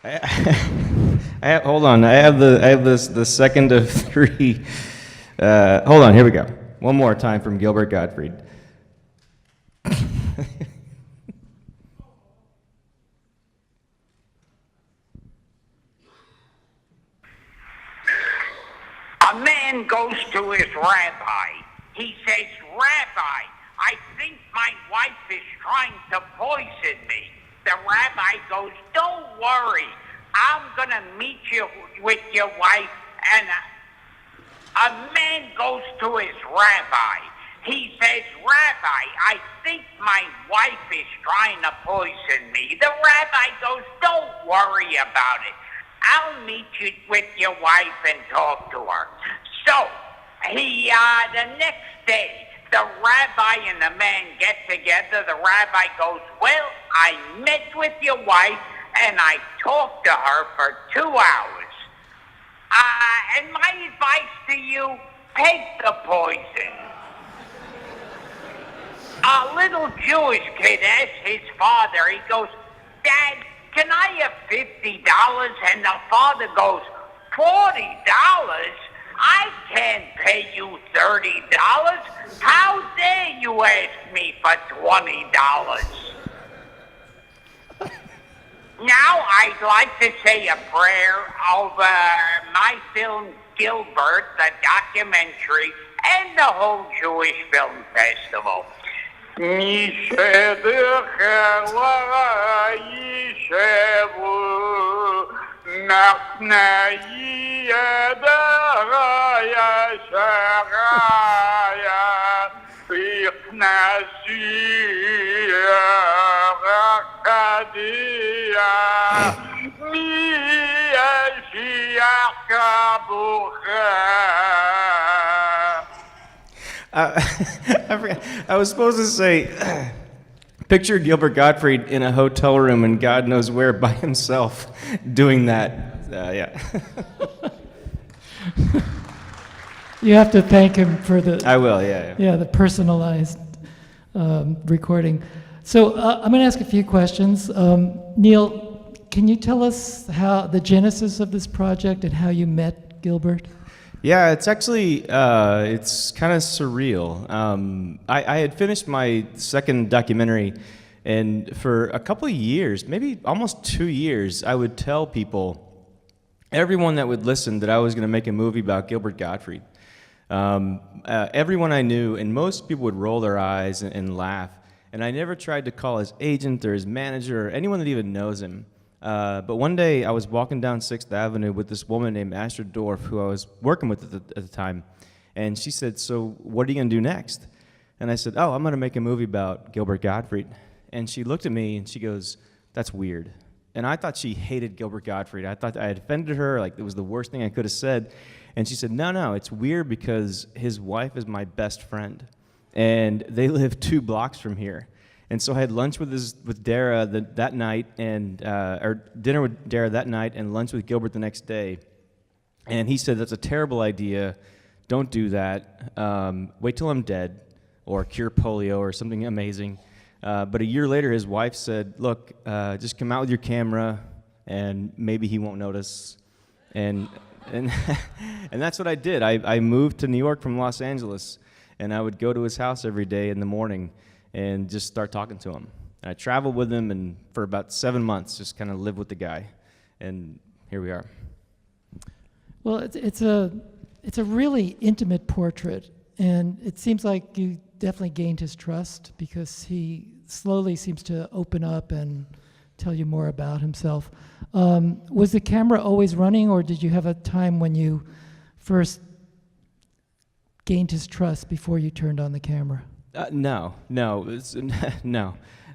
Hold on. I have the second of three. Hold on. Here we go. One more time from Gilbert Gottfried. A man goes to his rabbi. He says, "Rabbi, I think my wife is trying to poison me." The rabbi goes, "Don't worry. I'm going to meet you with your wife." And a man goes to his rabbi. He says, "Rabbi, I think my wife is trying to poison me." The rabbi goes, "Don't worry about it. I'll meet you with your wife and talk to her." So, the next day, the rabbi and the man get together. The rabbi goes, "Well, I met with your wife and I talked to her for 2 hours. And my advice to you, take the poison." A little Jewish kid asks his father, he goes, "Dad, can I have $50? And the father goes, "$40? I can't pay you $30. How dare you ask me for $20? Now I'd like to say a prayer over my film Gilbert, the documentary, and the whole Jewish Film Festival. I forgot. I was supposed to say, picture Gilbert Gottfried in a hotel room and God knows where by himself doing that. Yeah. You have to thank him for the. I will, yeah. Yeah, the personalized recording. So I'm going to ask a few questions. Neil, can you tell us how the genesis of this project and how you met Gilbert? Yeah, it's actually, it's kind of surreal. I had finished my second documentary, and for a couple of years, maybe almost 2 years, I would tell people, everyone that would listen, that I was going to make a movie about Gilbert Gottfried. Everyone I knew, and most people would roll their eyes and laugh, and I never tried to call his agent or his manager or anyone that even knows him. But one day I was walking down 6th Avenue with this woman named Astrid Dorff, who I was working with at the time, and she said, "So what are you going to do next?" And I said, "Oh, I'm going to make a movie about Gilbert Gottfried." And she looked at me and she goes, "That's weird." And I thought she hated Gilbert Gottfried. I thought I had offended her, like it was the worst thing I could have said. And she said, no, it's weird because his wife is my best friend, and they live 2 blocks from here. And so I had lunch with Dara that night, and or dinner with Dara that night, and lunch with Gilbert the next day. And he said, "That's a terrible idea. Don't do that. Wait till I'm dead, or cure polio, or something amazing." But a year later, his wife said, "Look, just come out with your camera, and maybe he won't notice." And and that's what I did. I moved to New York from Los Angeles, and I would go to his house every day in the morning and just start talking to him. And I traveled with him, and for about 7 months, just kind of lived with the guy, and here we are. Well, it's a really intimate portrait, and it seems like you definitely gained his trust because he slowly seems to open up and tell you more about himself. Was the camera always running, or did you have a time when you first gained his trust before you turned on the camera? No. No.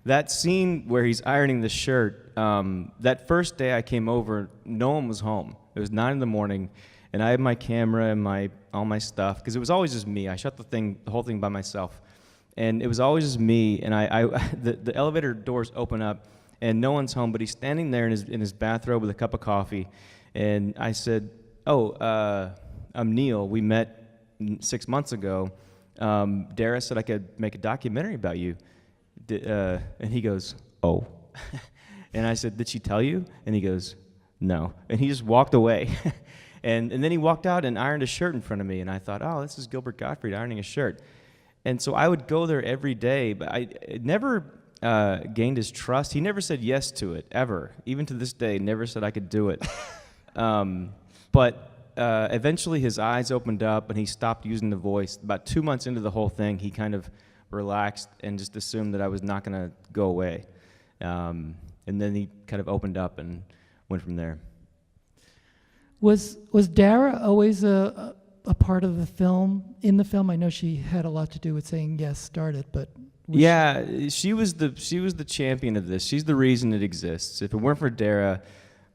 That scene where he's ironing the shirt, that first day I came over, no one was home. It was 9 in the morning, and I had my camera and all my stuff, because it was always just me. I shot the whole thing by myself, and it was always just me. And the elevator doors open up, and no one's home, but he's standing there in his bathrobe with a cup of coffee, and I said, "Oh, I'm Neil. We met 6 months ago. Dara said I could make a documentary about you." And he goes, "Oh." And I said, "Did she tell you?" And he goes, no. And he just walked away. and then he walked out and ironed a shirt in front of me, and I thought, oh, this is Gilbert Gottfried ironing a shirt. And so I would go there every day, but I never gained his trust. He never said yes to it, ever. Even to this day, never said I could do it. But eventually his eyes opened up and he stopped using the voice. About 2 months into the whole thing, he kind of relaxed and just assumed that I was not going to go away. And then he kind of opened up and went from there. Was Dara always a part of the film? In the film, I know she had a lot to do with saying yes, start it, but she was the champion of this. She's the reason it exists. If it weren't for Dara,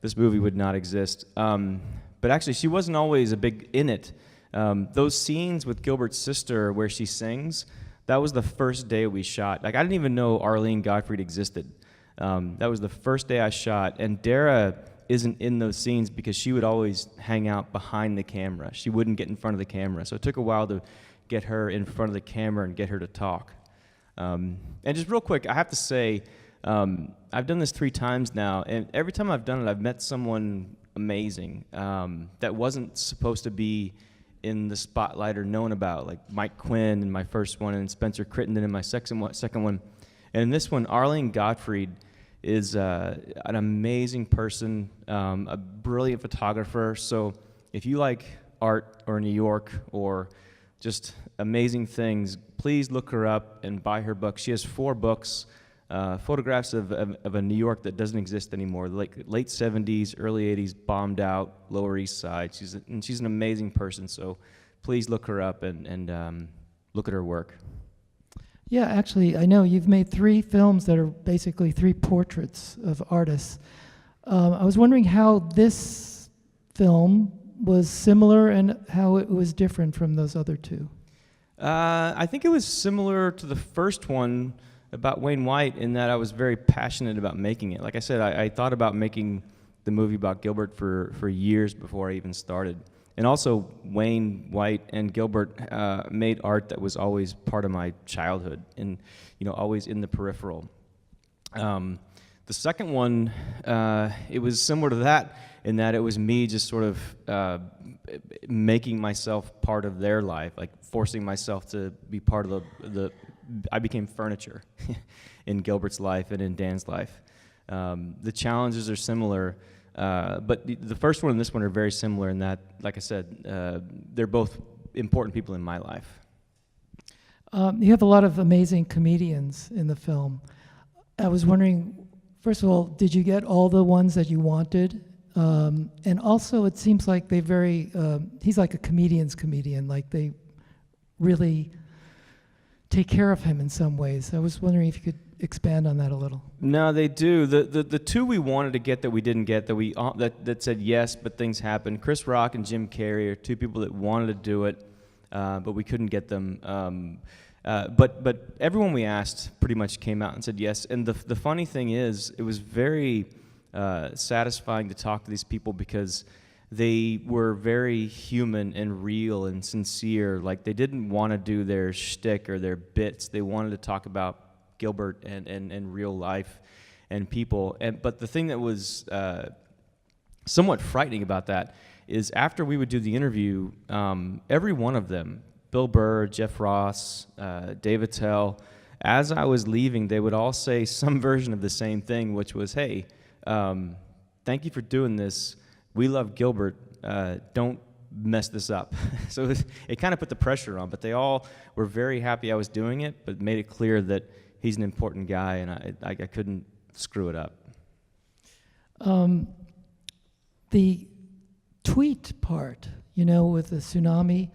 this movie would not exist. But actually, she wasn't always a big in it. Those scenes with Gilbert's sister where she sings, that was the first day we shot. Like, I didn't even know Arlene Gottfried existed. That was the first day I shot, and Dara isn't in those scenes because she would always hang out behind the camera. She wouldn't get in front of the camera. So it took a while to get her in front of the camera and get her to talk. And just real quick, I have to say, I've done this 3 times now, and every time I've done it, I've met someone amazing that wasn't supposed to be in the spotlight or known about, like Mike Quinn in my first one and Spencer Crittenden in my second one. And in this one, Arlene Gottfried is an amazing person, a brilliant photographer. So if you like art or New York or just amazing things, please look her up and buy her book. She has 4 books, photographs of a New York that doesn't exist anymore, like late 70s, early 80s, bombed out, Lower East Side. She's an amazing person, so please look her up and look at her work. Yeah, actually, I know you've made 3 films that are basically 3 portraits of artists. I was wondering how this film was similar and how it was different from those other 2. I think it was similar to the first one about Wayne White in that I was very passionate about making it. Like I said, I thought about making the movie about Gilbert for years before I even started. And also, Wayne White and Gilbert made art that was always part of my childhood and, always in the peripheral. The second one, it was similar to that in that it was me just sort of making myself part of their life, like forcing myself to be part of I became furniture in Gilbert's life and in Dan's life. The challenges are similar. But the first one and this one are very similar in that, like I said, they're both important people in my life. You have a lot of amazing comedians in the film. I was wondering, first of all, did you get all the ones that you wanted? And also, it seems like he's like a comedian's comedian, like they really take care of him in some ways. I was wondering if you could expand on that a little. No, they do. The 2 we wanted to get that we didn't get, that said yes, but things happened. Chris Rock and Jim Carrey are 2 people that wanted to do it, but we couldn't get them. But everyone we asked pretty much came out and said yes. And the funny thing is, it was very satisfying to talk to these people because they were very human and real and sincere. Like, they didn't want to do their shtick or their bits. They wanted to talk about Gilbert and real life and people. But the thing that was somewhat frightening about that is after we would do the interview, every one of them, Bill Burr, Jeff Ross, Dave Attell, as I was leaving, they would all say some version of the same thing, which was, hey, thank you for doing this. We love Gilbert. Don't mess this up. So it kind of put the pressure on, but they all were very happy I was doing it, but made it clear that he's an important guy, and I couldn't screw it up. The tweet part, with the tsunami,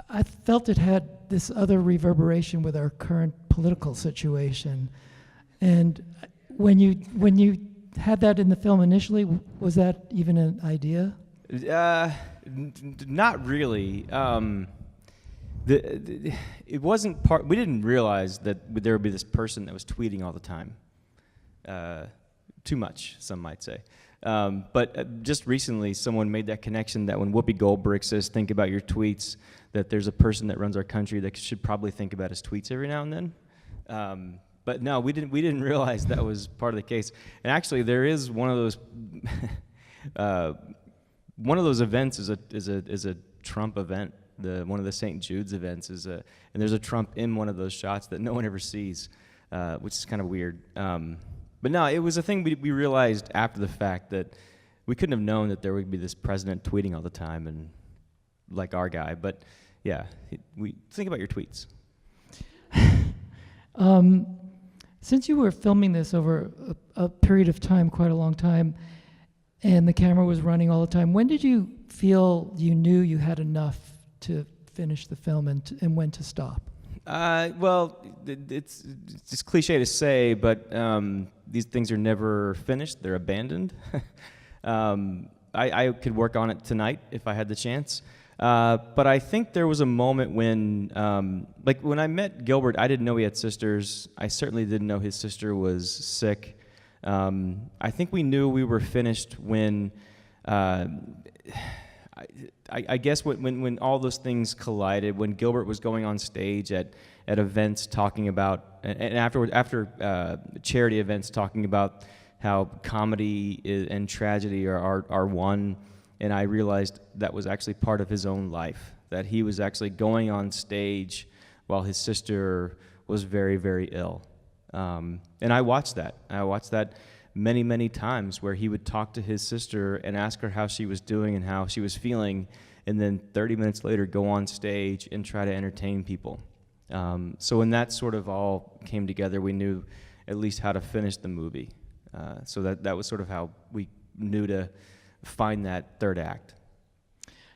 I felt it had this other reverberation with our current political situation. And when you had that in the film initially, was that even an idea? Not really. It wasn't part. We didn't realize that there would be this person that was tweeting all the time. Too much, some might say. But just recently, someone made that connection that when Whoopi Goldberg says, "Think about your tweets," that there's a person that runs our country that should probably think about his tweets every now and then. But no, we didn't realize that was part of the case. And actually, there is one of those One of those events is a Trump event. One of the St. Jude's events and there's a Trump in one of those shots that no one ever sees, which is kind of weird. But no, it was a thing we realized after the fact that we couldn't have known that there would be this president tweeting all the time and like our guy. But yeah, we think about your tweets. Since you were filming this over a period of time, quite a long time, and the camera was running all the time, when did you feel you knew you had enough to finish the film and when to stop? Well, it's cliche to say, but these things are never finished. They're abandoned. I could work on it tonight if I had the chance. But I think there was a moment when, like when I met Gilbert, I didn't know he had sisters. I certainly didn't know his sister was sick. I think we knew we were finished when, I guess when all those things collided, when Gilbert was going on stage at events talking about, and after charity events talking about how comedy and tragedy are one, and I realized that was actually part of his own life, that he was actually going on stage while his sister was very, very ill. And I watched that. Many, many times where he would talk to his sister and ask her how she was doing and how she was feeling, and then 30 minutes later go on stage and try to entertain people. So when that sort of all came together, we knew at least how to finish the movie. So that was sort of how we knew to find that third act.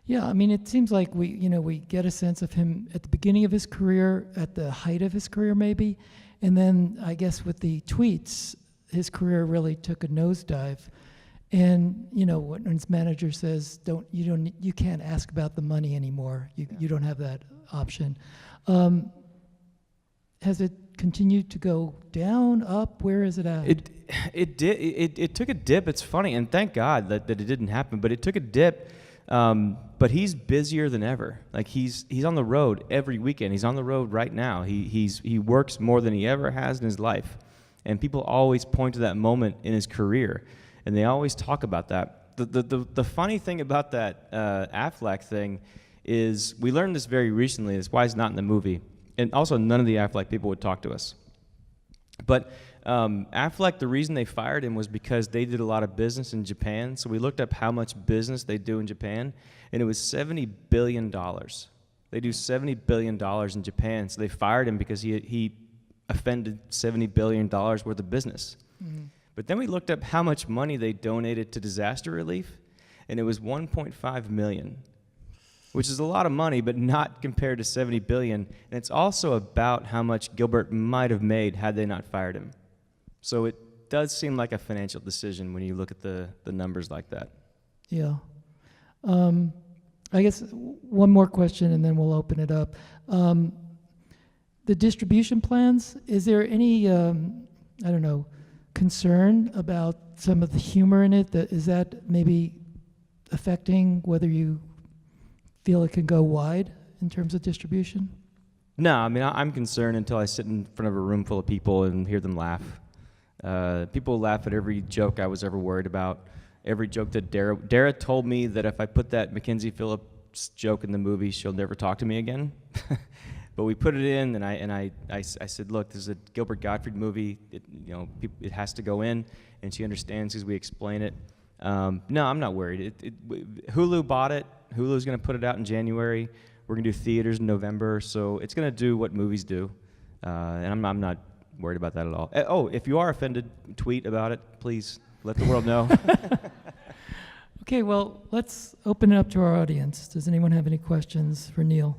Yeah, I mean, it seems like we get a sense of him at the beginning of his career, at the height of his career maybe, and then I guess with the tweets, his career really took a nosedive. And when his manager says, you can't ask about the money anymore. You don't have that option. Has it continued to go down, up? Where is it at? It did. It took a dip. It's funny, and thank God that it didn't happen. But it took a dip. But he's busier than ever. Like he's on the road every weekend. He's on the road right now. He works more than he ever has in his life. And people always point to that moment in his career, and they always talk about that. The funny thing about that Affleck thing is we learned this very recently. That's why it's not in the movie. And also none of the Affleck people would talk to us. But Affleck, the reason they fired him was because they did a lot of business in Japan. So we looked up how much business they do in Japan, and it was $70 billion. They do $70 billion in Japan. So they fired him because he offended $70 billion worth of business. Mm-hmm. But then we looked up how much money they donated to disaster relief, and it was $1.5 million, which is a lot of money, but not compared to $70 billion. And it's also about how much Gilbert might have made had they not fired him. So it does seem like a financial decision when you look at the numbers like that. Yeah. I guess one more question, and then we'll open it up. The distribution plans, is there any, concern about some of the humor in it? Is that maybe affecting whether you feel it can go wide in terms of distribution? No, I mean, I'm concerned until I sit in front of a room full of people and hear them laugh. People laugh at every joke I was ever worried about, every joke that Dara told me that if I put that Mackenzie Phillips joke in the movie, she'll never talk to me again. But we put it in, and I said, look, this is a Gilbert Gottfried movie. It has to go in, and she understands because we explain it. No, I'm not worried. Hulu bought it. Hulu's going to put it out in January. We're going to do theaters in November, so it's going to do what movies do, and I'm not worried about that at all. Oh, if you are offended, tweet about it. Please let the world know. Okay, well, let's open it up to our audience. Does anyone have any questions for Neil?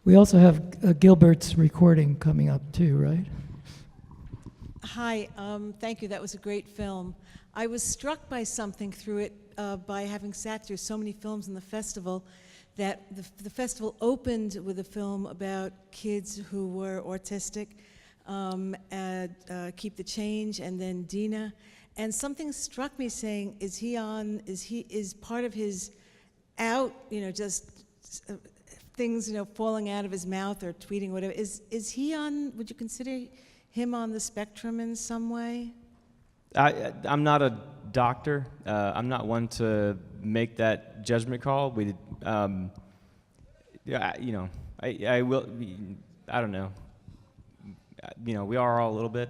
We also have Gilbert's recording coming up too, right? Hi, thank you. That was a great film. I was struck by something through it by having sat through so many films in the festival, that the festival opened with a film about kids who were autistic, Keep the Change, and then Deena. And something struck me saying, is part of his out, just things, falling out of his mouth or tweeting, whatever. Is he on, would you consider him on the spectrum in some way? I'm not a doctor. I'm not one to make that judgment call. Yeah, you know, I will. I don't know. You know, we are all a little bit.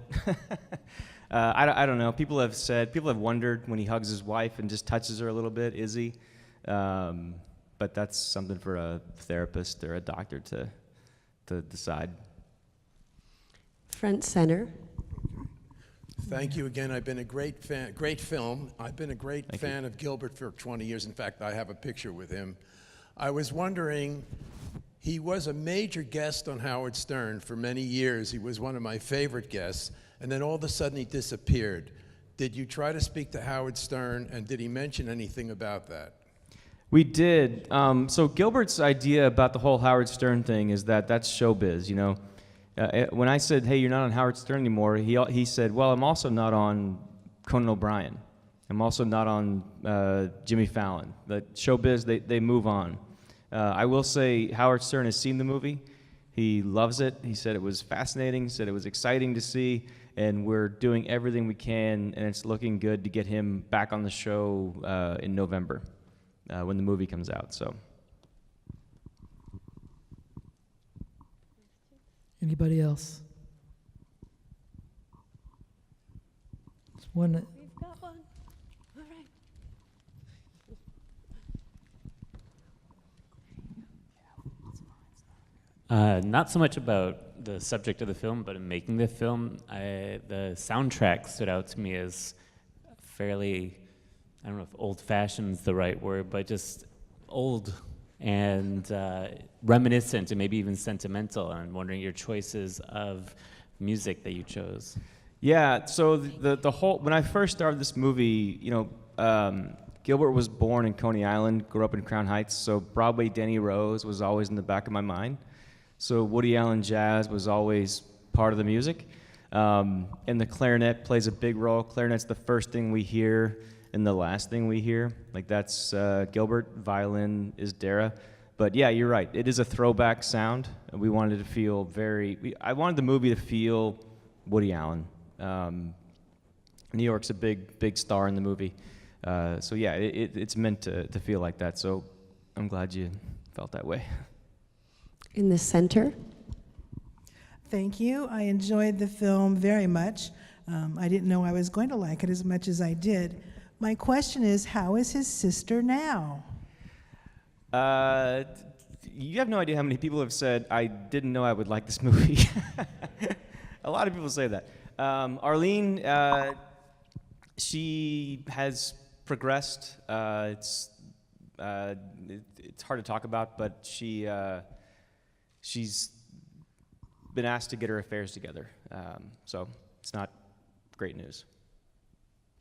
I don't know. People have wondered when he hugs his wife and just touches her a little bit, is he? But that's something for a therapist or a doctor to decide. Front center. Thank you again. I've been a great fan. Great film. I've been a great fan of Gilbert for 20 years. In fact, I have a picture with him. I was wondering, he was a major guest on Howard Stern for many years. He was one of my favorite guests, and then all of a sudden he disappeared. Did you try to speak to Howard Stern, and did he mention anything about that? We did. So Gilbert's idea about the whole Howard Stern thing is that that's showbiz, you know. When I said, hey, you're not on Howard Stern anymore, he said, well, I'm also not on Conan O'Brien. I'm also not on Jimmy Fallon. The showbiz, they move on. I will say Howard Stern has seen the movie. He loves it. He said it was fascinating, said it was exciting to see, and we're doing everything we can, and it's looking good to get him back on the show in November when the movie comes out. So. Anybody else? There's one. We've got one. All right. Not so much about the subject of the film, but in making the film, the soundtrack stood out to me as fairly, I don't know if old-fashioned is the right word, but just old and reminiscent and maybe even sentimental. And I'm wondering your choices of music that you chose. Yeah, so the whole, when I first started this movie, you know, Gilbert was born in Coney Island, grew up in Crown Heights, so Broadway Denny Rose was always in the back of my mind. So Woody Allen jazz was always part of the music. And the clarinet plays a big role. Clarinet's the first thing we hear and the last thing we hear. Like that's Gilbert, violin is Dara. But yeah, you're right. It is a throwback sound. We wanted to feel I wanted the movie to feel Woody Allen. New York's a big star in the movie. So yeah, it's meant to feel like that. So I'm glad you felt that way. In the center. Thank you. I enjoyed the film very much. I didn't know I was going to like it as much as I did. My question is, how is his sister now? You have no idea how many people have said, I didn't know I would like this movie. A lot of people say that. Arlene, she has progressed. It's hard to talk about, but she's been asked to get her affairs together. So it's not great news.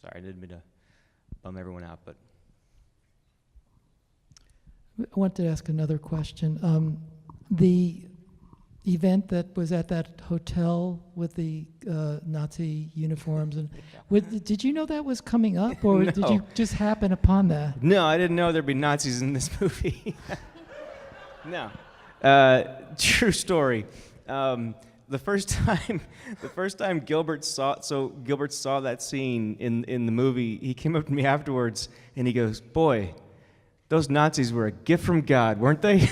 Sorry, I didn't mean to bum everyone out, but. I want to ask another question. The event that was at that hotel with the Nazi uniforms, and did you know that was coming up, or No. did you just happen upon that? No, I didn't know there'd be Nazis in this movie. No. True story. The first time Gilbert saw that scene in the movie, he came up to me afterwards and he goes, "Boy, those Nazis were a gift from God, weren't they?"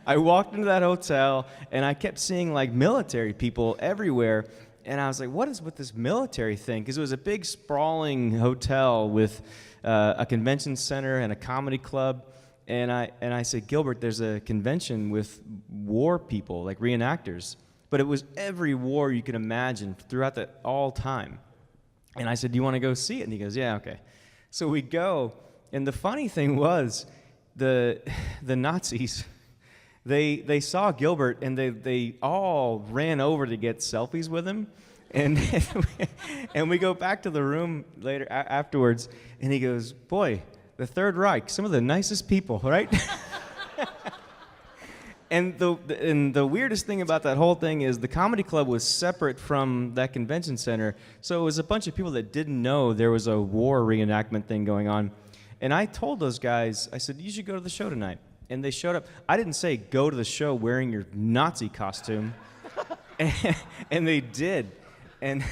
I walked into that hotel and I kept seeing like military people everywhere, and I was like, what is with this military thing? Because it was a big sprawling hotel with a convention center and a comedy club. And I said, Gilbert, there's a convention with war people, like reenactors. But it was every war you could imagine throughout all time. And I said, do you want to go see it? And he goes, yeah, okay. So we go, and the funny thing was, the Nazis, they saw Gilbert, and they all ran over to get selfies with him. And we go back to the room later afterwards, and he goes, boy, the Third Reich, some of the nicest people, right? And the weirdest thing about that whole thing is the comedy club was separate from that convention center, so it was a bunch of people that didn't know there was a war reenactment thing going on. And I told those guys, I said, you should go to the show tonight. And they showed up. I didn't say go to the show wearing your Nazi costume, and they did. And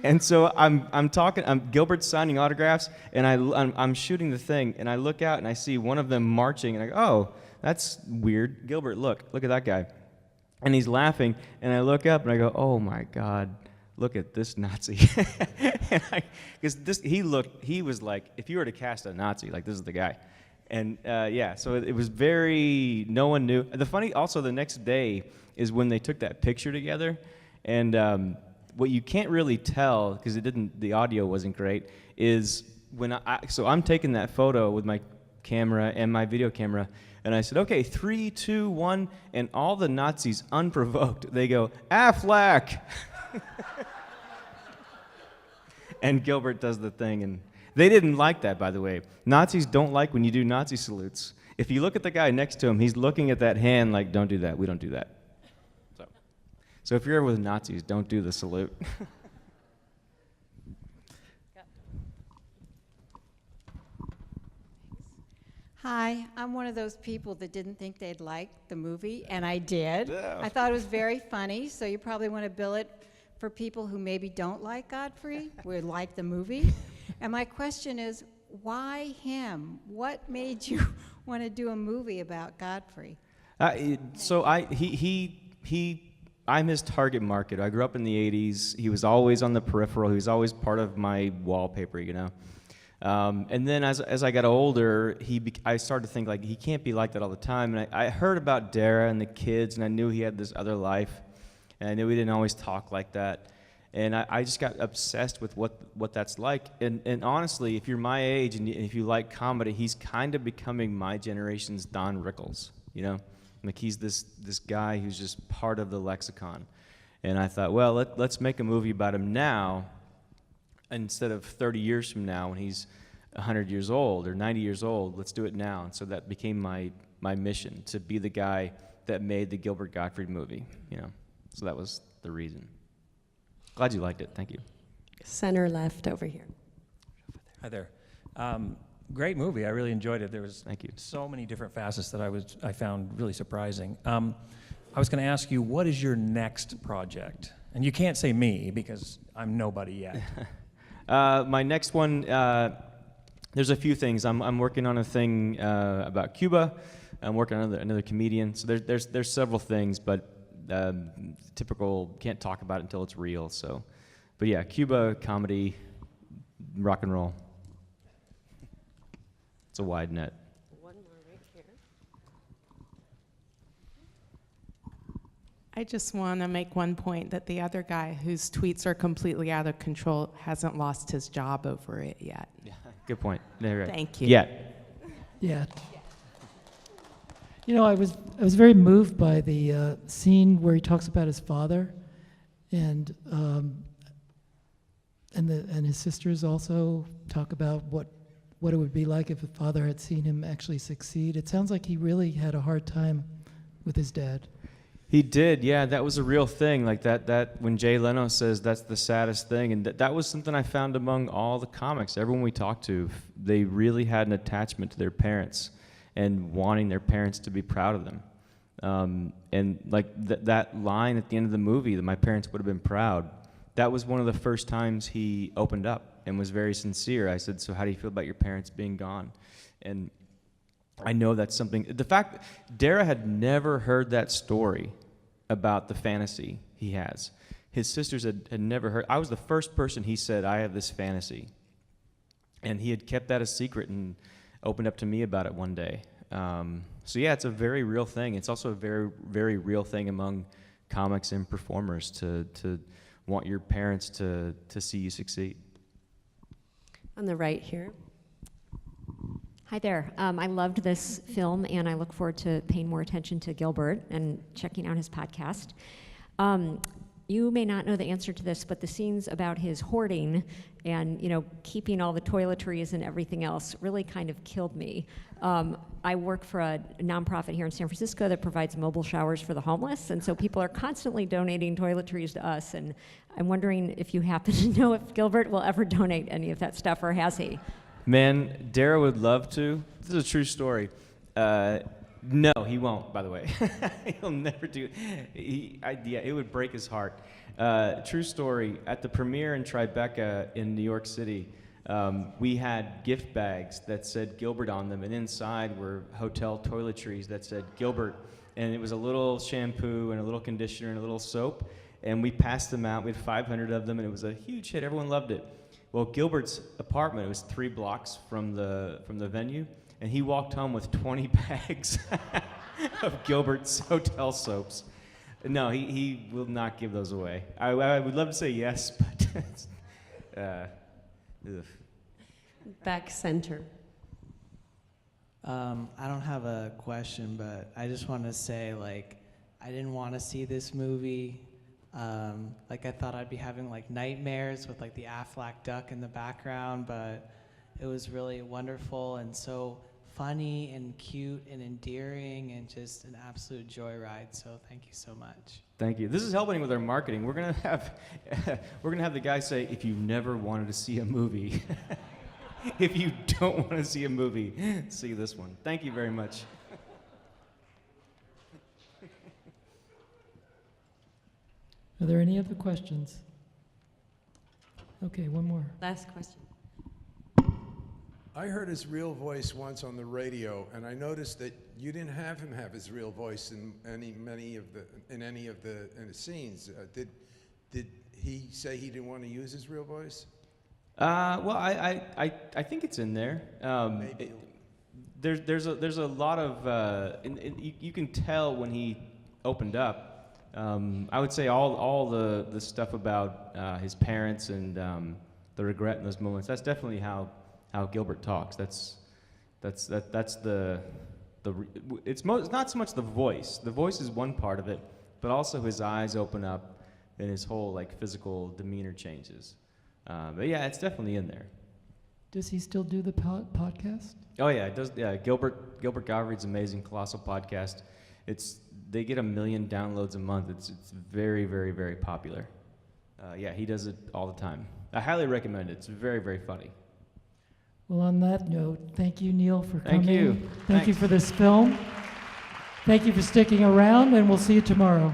and so I'm talking. Gilbert's signing autographs, and I'm shooting the thing, and I look out and I see one of them marching, and I go, "Oh, that's weird." Gilbert, look at that guy, and he's laughing, and I look up and I go, "Oh my God, look at this Nazi." Because he was like, if you were to cast a Nazi, like this is the guy, and yeah, so it was very, no one knew. The next day is when they took that picture together, and what you can't really tell, because the audio wasn't great, is when so I'm taking that photo with my camera and my video camera, and I said, okay, 3, 2, 1, and all the Nazis, unprovoked, they go, Affleck! And Gilbert does the thing, and they didn't like that, by the way. Nazis don't like when you do Nazi salutes. If you look at the guy next to him, he's looking at that hand like, don't do that, we don't do that. So if you're ever with Nazis, don't do the salute. Hi, I'm one of those people that didn't think they'd like the movie, and I did. Yeah. I thought it was very funny, so you probably want to bill it for people who maybe don't like Godfrey, would like the movie. And my question is, why him? What made you want to do a movie about Godfrey? I'm his target market. I grew up in the 80s. He was always on the peripheral. He was always part of my wallpaper, you know. And then as I got older, I started to think, like, he can't be like that all the time. And I heard about Dara and the kids, and I knew he had this other life. And I knew he didn't always talk like that. And I just got obsessed with what that's like. And honestly, if you're my age and if you like comedy, he's kind of becoming my generation's Don Rickles, you know? Like, he's this guy who's just part of the lexicon. And I thought, well, let's make a movie about him now instead of 30 years from now when he's 100 years old or 90 years old. Let's do it now. And so that became my mission, to be the guy that made the Gilbert Gottfried movie, you know. So that was the reason. Glad you liked it. Thank you. Center left over here. Hi there. Great movie. I really enjoyed it. There was Thank you. so many different facets that I found really surprising. I was going to ask you, what is your next project? And you can't say me because I'm nobody yet. My next one, there's a few things. I'm working on a thing about Cuba. I'm working on another comedian. So there's several things, but typical, can't talk about it until it's real. So, but yeah, Cuba, comedy, rock and roll. It's a wide net. One more right here. I just want to make one point that the other guy whose tweets are completely out of control hasn't lost his job over it yet. Yeah, good point. Yeah, right. Thank you. Yeah. Yeah. You know, I was very moved by the scene where he talks about his father, and his sisters also talk about what it would be like if a father had seen him actually succeed. It sounds like he really had a hard time with his dad. He did, yeah. That was a real thing. Like that when Jay Leno says that's the saddest thing, and that was something I found among all the comics. Everyone we talked to, they really had an attachment to their parents and wanting their parents to be proud of them. And like that line at the end of the movie, that my parents would have been proud, that was one of the first times he opened up and was very sincere. I said, so how do you feel about your parents being gone? And I know that's something, the fact Dara had never heard that story about the fantasy he has. His sisters had never heard. I was the first person he said, I have this fantasy. And he had kept that a secret and opened up to me about it one day. So yeah, it's a very real thing. It's also a very, very real thing among comics and performers to want your parents to see you succeed. On the right here. Hi there. I loved this film, and I look forward to paying more attention to Gilbert and checking out his podcast. You may not know the answer to this, but the scenes about his hoarding and, you know, keeping all the toiletries and everything else really kind of killed me. I work for a nonprofit here in San Francisco that provides mobile showers for the homeless, and so people are constantly donating toiletries to us, and I'm wondering if you happen to know if Gilbert will ever donate any of that stuff, or has he? Man, Dara would love to. This is a true story. No, he won't, by the way. He'll never do it. Yeah, it would break his heart. True story, at the premiere in Tribeca in New York City, we had gift bags that said Gilbert on them, and inside were hotel toiletries that said Gilbert. And it was a little shampoo and a little conditioner and a little soap. And we passed them out. We had 500 of them, and it was a huge hit. Everyone loved it. Well, Gilbert's apartment, it was 3 blocks from the venue, and he walked home with 20 bags of Gilbert's hotel soaps. No, he will not give those away. I would love to say yes, but Back center. I don't have a question, but I just want to say, like, I didn't want to see this movie. Like, I thought I'd be having, like, nightmares with, like, the Aflac duck in the background, but it was really wonderful and so funny and cute and endearing and just an absolute joyride. So thank you so much. Thank you. This is helping with our marketing. We're gonna have the guy say, if you've never wanted to see a movie, if you don't want to see a movie, see this one. Thank you very much. Are there any other questions? Okay, one more. Last question. I heard his real voice once on the radio, and I noticed that you didn't have him have his real voice in any of the scenes. Did he say he didn't want to use his real voice? Well, I think it's in there. There's a lot of you can tell when he opened up. I would say all the stuff about his parents and the regret in those moments. That's definitely how Gilbert talks. That's the it's not so much the voice. The voice is one part of it, but also his eyes open up and his whole like physical demeanor changes. But yeah, it's definitely in there. Does he still do the podcast? Oh yeah, it does. Yeah, Gilbert Gottfried's amazing colossal podcast. They get 1 million downloads a month. It's very, very, very popular. Yeah, he does it all the time. I highly recommend it. It's very, very funny. Well, on that note, thank you, Neil, for coming. Thank you. Thank you for this film. Thank you for sticking around, and we'll see you tomorrow.